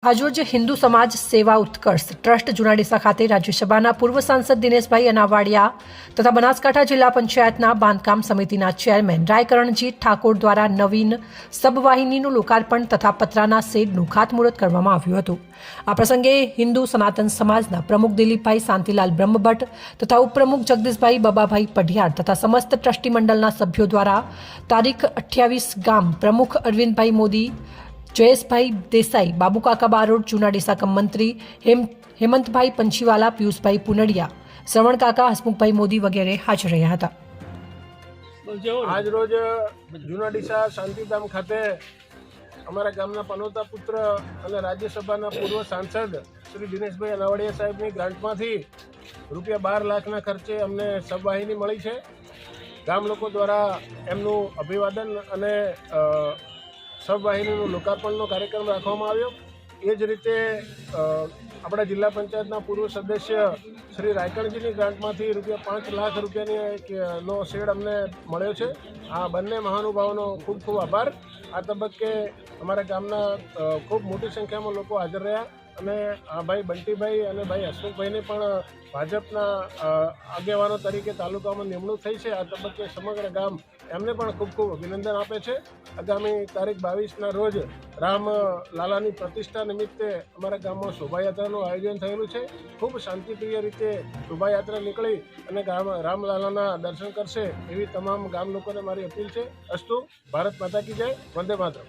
આજરોજ હિન્દુ સમાજ સેવા ઉત્કર્ષ ટ્રસ્ટ જુનાડીસા ખાતે રાજ્યસભાના પૂર્વ સાંસદ દિનેશભાઈ અનાવાડિયા તથા બનાસકાંઠા જિલ્લા પંચાયતના બાંધકામ સમિતિના ચેરમેન રાયકરણજી ઠાકોર દ્વારા નવીન સબવાહિનીનું લોકાર્પણ તથા પતરાના શેડનું ખાતમુહૂર્ત કરવામાં આવ્યું હતું। આ પ્રસંગે હિન્દુ સનાતન સમાજના પ્રમુખ દિલીપભાઈ શાંતિલાલ બ્રહ્મભટ્ટ તથા ઉપપ્રમુખ જગદીશભાઈ બબાભાઈ પઢિયાર તથા સમસ્ત ટ્રસ્ટી મંડળના સભ્યો દ્વારા તારીખ 28 ગામ પ્રમુખ અરવિંદભાઈ મોદી, જયેશભાઈ દેસાઈ, બાબુકાકા બારોટ, જુનાડીસા કમ મંત્રી હેમંતભાઈ પંચીવાલા, પિયુષભાઈ પુનડિયા, શ્રવણકાકા, હસમુખભાઈ મોદી વગેરે હાજર રહ્યા હતા। આજ રોજ જુનાડીસા શાંતિધામ ખાતે અમારા ગામના પનોતા પુત્ર અને રાજ્યસભાના પૂર્વ સાંસદ શ્રી દિનેશભાઈ અનાવાડિયા સાહેબની ગ્રાન્ટમાંથી ₹12 લાખના ખર્ચે અમને સબવાહિની મળી છે। ગામ લોકો દ્વારા એમનું અભિવાદન અને સબવાહિનીનું લોકાર્પણનો કાર્યક્રમ રાખવામાં આવ્યો। એ જ રીતે આપણા જિલ્લા પંચાયતના પૂર્વ સદસ્ય શ્રી રાયકણજીની ગ્રાન્ટમાંથી ₹5 લાખ નો શેડ અમને મળ્યો છે। આ બંને મહાનુભાવોનો ખૂબ ખૂબ આભાર। આ તબક્કે અમારા ગામના ખૂબ મોટી સંખ્યામાં લોકો હાજર રહ્યા અને ભાઈ બંટીભાઈ અને ભાઈ હસમુખભાઈને પણ ભાજપના આગેવાનો તરીકે તાલુકામાં નિમણૂક થઈ છે। આ તબક્કે સમગ્ર ગામ એમને પણ ખૂબ ખૂબ અભિનંદન આપે છે। આગામી તારીખ 22ના રોજ રામલાલાની પ્રતિષ્ઠા નિમિત્તે અમારા ગામમાં શોભાયાત્રાનું આયોજન થયેલું છે। ખૂબ શાંતિપ્રિય રીતે શોભાયાત્રા નીકળી અને રામલાલાના દર્શન કરશે એવી તમામ ગામ લોકોને મારી અપીલ છે। અસ્તુ, ભારત માતા કી જય, વંદે માતરમ।